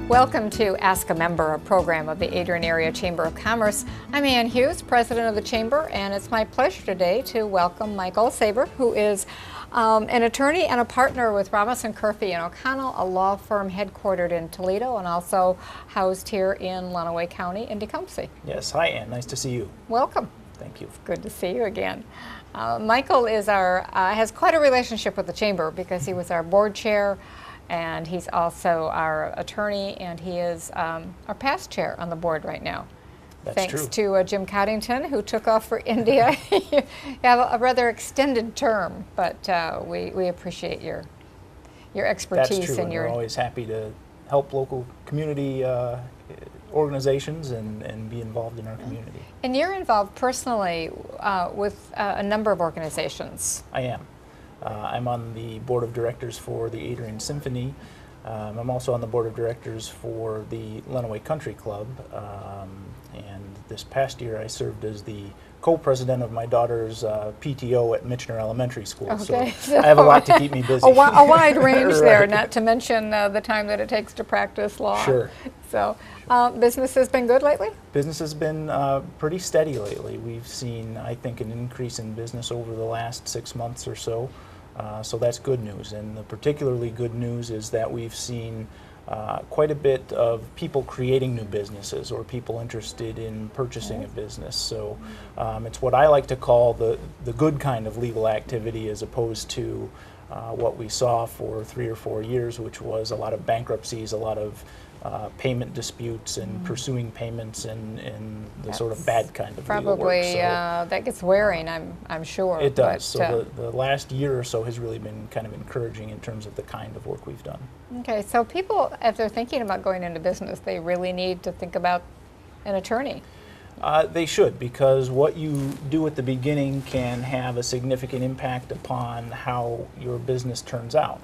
Welcome to Ask a Member, a program of the Adrian Area Chamber of Commerce. I'm Ann Hughes, president of the Chamber, and it's my pleasure today to welcome Michael Saber, who is an attorney and a partner with Roberson, Curphey and O'Connell, a law firm headquartered in Toledo and also housed here in Lenawee County in Tecumseh. Yes, hi Ann, nice to see you. Welcome. Thank you. It's good to see you again. Michael is has quite a relationship with the Chamber because he was our board chair, and he's also our attorney, and he is our past chair on the board right now. That's Thanks true. to Jim Coddington, who took off for India. You have a rather extended term, but we appreciate your expertise. That's true, and your. We're always happy to help local community organizations and be involved in our community. And you're involved personally with a number of organizations. I am. I'm on the board of directors for the Adrian Symphony. I'm also on the board of directors for the Lenawee Country Club, and this past year I served as the co-president of my daughter's PTO at Michener Elementary School. Okay. So I have a lot to keep me busy. A wide range Right. there, not to mention the time that it takes to practice law. Sure. So business has been good lately? Business has been pretty steady lately. We've seen, I think, an increase in business over the last 6 months or so. So that's good news. And the particularly good news is that we've seen quite a bit of people creating new businesses or people interested in purchasing a business. So it's what I like to call the good kind of legal activity, as opposed to what we saw for 3 or 4 years, which was a lot of bankruptcies, a lot of payment disputes and pursuing payments and the sort of bad kind of legal work. Probably So that gets wearing, I'm sure. it does. But, So the last year or so has really been kind of encouraging in terms of the kind of work we've done. Okay, so people, if they're thinking about going into business, they really need to think about an attorney. They should, because what you do at the beginning can have a significant impact upon how your business turns out.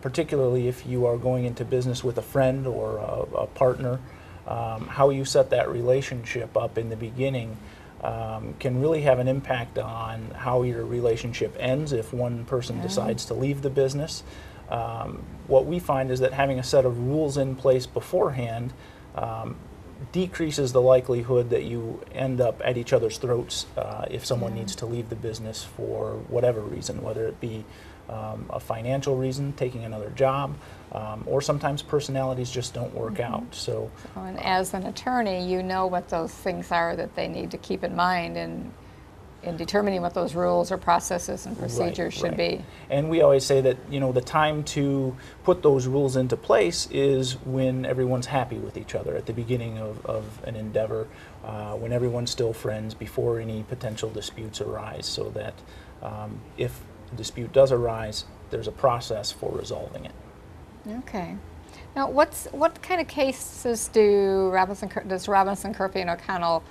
Particularly if you are going into business with a friend or a partner, how you set that relationship up in the beginning can really have an impact on how your relationship ends if one person decides to leave the business. What we find is that having a set of rules in place beforehand decreases the likelihood that you end up at each other's throats if someone needs to leave the business for whatever reason, whether it be a financial reason, taking another job, or sometimes personalities just don't work out. So, And as an attorney, you know what those things are that they need to keep in mind in determining what those rules or processes and procedures should be. And we always say that, you know, the time to put those rules into place is when everyone's happy with each other at the beginning of an endeavor, when everyone's still friends, before any potential disputes arise, so that if a dispute does arise, there's a process for resolving it. Okay. Now, what kind of cases does Roberson, Curphey and O'Connell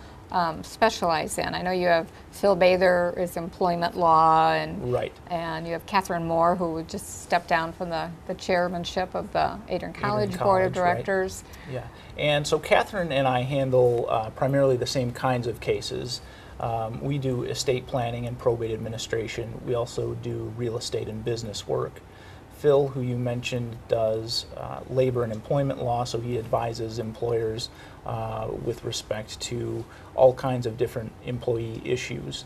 specialize in? I know you have Phil Bather is employment law, and and you have Catherine Moore, who just stepped down from the chairmanship of the Adrian College Board of Directors. Right. Yeah, and so Catherine and I handle primarily the same kinds of cases. We do estate planning and probate administration. We also do real estate and business work. Phil, who you mentioned, does labor and employment law, so he advises employers with respect to all kinds of different employee issues.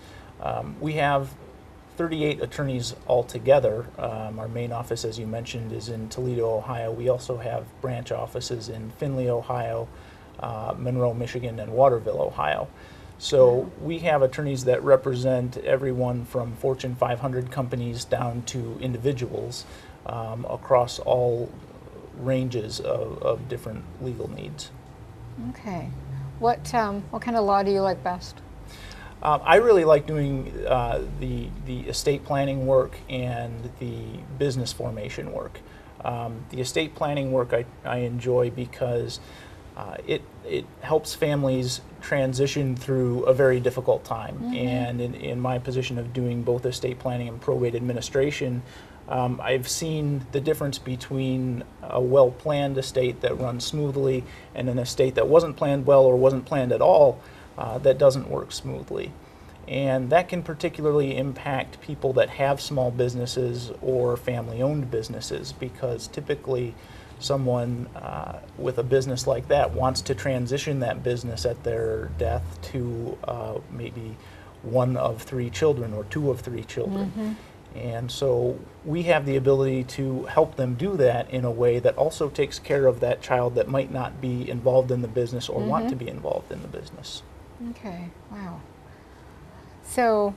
We have 38 attorneys altogether. Our main office, as you mentioned, is in Toledo, Ohio. We also have branch offices in Findlay, Ohio, Monroe, Michigan, and Waterville, Ohio. So we have attorneys that represent everyone from Fortune 500 companies down to individuals across all ranges of different legal needs. Okay. What kind of law do you like best? I really like doing the estate planning work and the business formation work. The estate planning work I enjoy because it helps families transition through a very difficult time. And in my position of doing both estate planning and probate administration, I've seen the difference between a well-planned estate that runs smoothly and an estate that wasn't planned well or wasn't planned at all that doesn't work smoothly. And that can particularly impact people that have small businesses or family-owned businesses, because typically someone with a business like that wants to transition that business at their death to maybe one of 3 children or 2 of 3 children. And so we have the ability to help them do that in a way that also takes care of that child that might not be involved in the business or want to be involved in the business. Okay, wow. So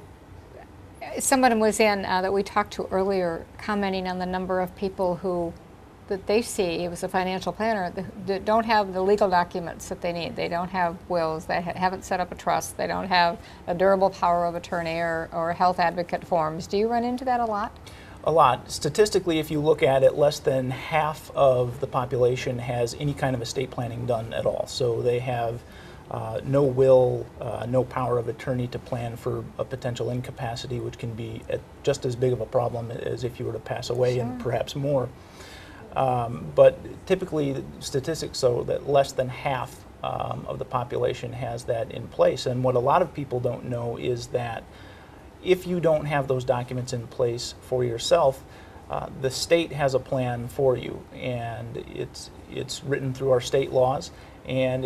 someone was in that we talked to earlier commenting on the number of people who that they see, it was a financial planner, that don't have the legal documents that they need. They don't have wills, they haven't set up a trust, they don't have a durable power of attorney or health advocate forms. Do you run into that a lot? A lot. Statistically, if you look at it, less than half of the population has any kind of estate planning done at all. So they have no will, no power of attorney to plan for a potential incapacity, which can be just as big of a problem as if you were to pass away, and perhaps more. But typically, statistics show that less than half of the population has that in place. And what a lot of people don't know is that if you don't have those documents in place for yourself, the state has a plan for you, and it's written through our state laws, and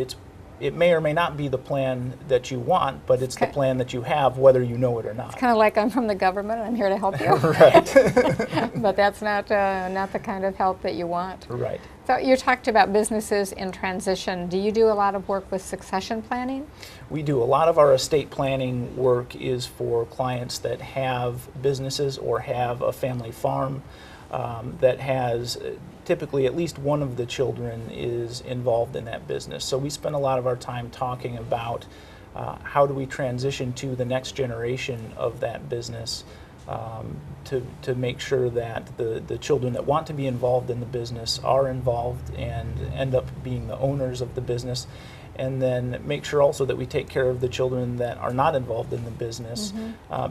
it may or may not be the plan that you want, but it's the plan that you have, whether you know it or not. It's kind of like I'm from the government and I'm here to help you. Right. But that's not the kind of help that you want. Right. So you talked about businesses in transition. Do you do a lot of work with succession planning? We do. A lot of our estate planning work is for clients that have businesses or have a family farm that has typically at least one of the children is involved in that business. So we spend a lot of our time talking about how do we transition to the next generation of that business to make sure that the children that want to be involved in the business are involved and end up being the owners of the business, and then make sure also that we take care of the children that are not involved in the business.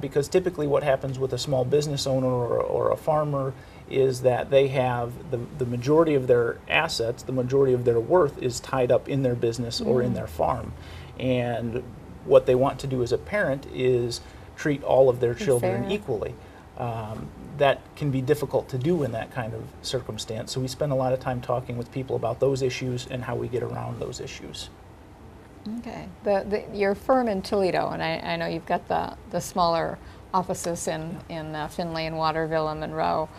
Because typically what happens with a small business owner or a farmer is that they have the majority of their assets, the majority of their worth is tied up in their business or in their farm. And what they want to do as a parent is treat all of their children equally. That can be difficult to do in that kind of circumstance. So we spend a lot of time talking with people about those issues and how we get around those issues. Okay. Your firm in Toledo, and I know you've got the smaller offices in Findlay and Waterville and Monroe.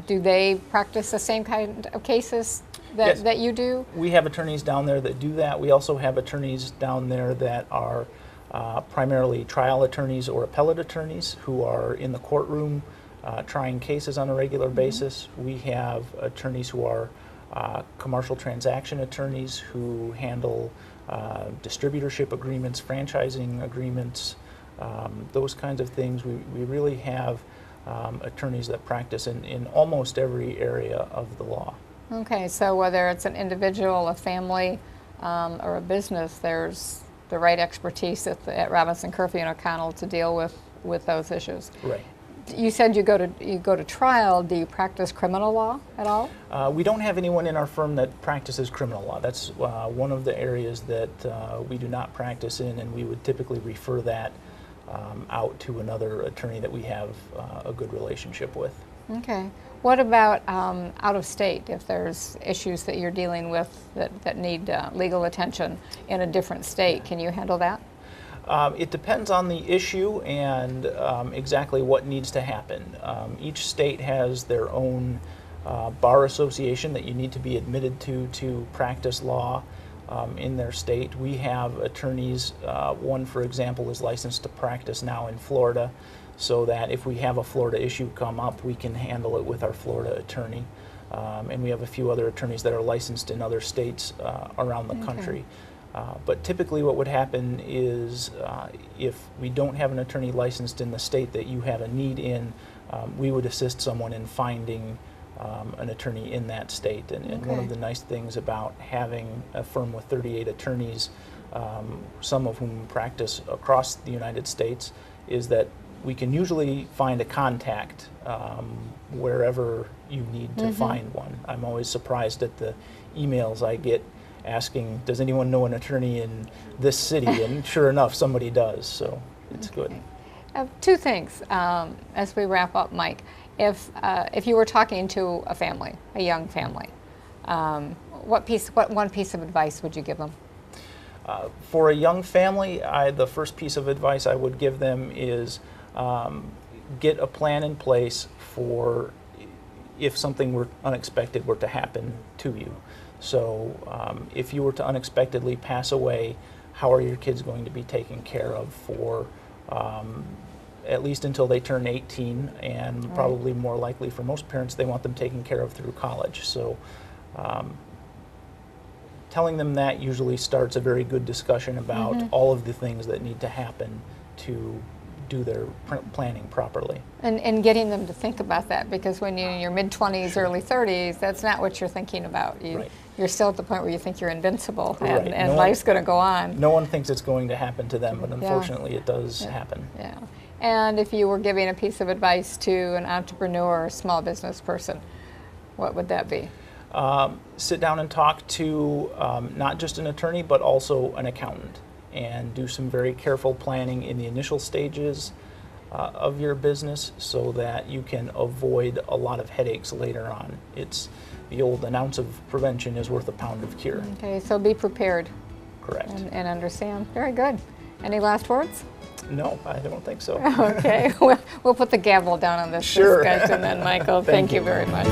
Do they practice the same kind of cases that you do? We have attorneys down there that do that. We also have attorneys down there that are primarily trial attorneys or appellate attorneys who are in the courtroom trying cases on a regular basis. We have attorneys who are commercial transaction attorneys who handle distributorship agreements, franchising agreements, those kinds of things. We really have attorneys that practice in almost every area of the law. Okay, so whether it's an individual, a family, or a business, there's the right expertise at Roberson, Curphey, and O'Connell to deal with those issues. Right. You said you go to trial. Do you practice criminal law at all? We don't have anyone in our firm that practices criminal law. That's one of the areas that we do not practice in, and we would typically refer that out to another attorney that we have a good relationship with. Okay. What about out of state? If there's issues that you're dealing with that need legal attention in a different state, can you handle that? It depends on the issue and exactly what needs to happen. Each state has their own bar association that you need to be admitted to practice law in their state. We have attorneys, one for example is licensed to practice now in Florida, so that if we have a Florida issue come up, we can handle it with our Florida attorney. And we have a few other attorneys that are licensed in other states around the country. But typically what would happen is if we don't have an attorney licensed in the state that you have a need in, we would assist someone in finding an attorney in that state. And one of the nice things about having a firm with 38 attorneys, some of whom practice across the United States, is that we can usually find a contact wherever you need to find one. I'm always surprised at the emails I get asking, does anyone know an attorney in this city? And sure enough, somebody does, so it's good. Two things as we wrap up, Mike. If you were talking to a family, a young family, What one piece of advice would you give them? For a young family, the first piece of advice I would give them is get a plan in place for if something unexpected were to happen to you. So if you were to unexpectedly pass away, how are your kids going to be taken care of for at least until they turn 18, and Right. probably more likely for most parents, they want them taken care of through college. So telling them that usually starts a very good discussion about all of the things that need to happen to do their planning properly. And getting them to think about that, because when you're in your mid-20s, early 30s, that's not what you're thinking about. Right. You're still at the point where you think you're invincible, Right. and life's going to go on. No one thinks it's going to happen to them, but unfortunately it does happen. Yeah. And if you were giving a piece of advice to an entrepreneur or small business person, what would that be? Sit down and talk to not just an attorney, but also an accountant, and do some very careful planning in the initial stages of your business so that you can avoid a lot of headaches later on. It's the old, an ounce of prevention is worth a pound of cure. Okay, so be prepared. Correct. And understand. Very good. Any last words? No, I don't think so. Okay, we'll put the gavel down on this Sure. discussion then, Michael. Thank you very much.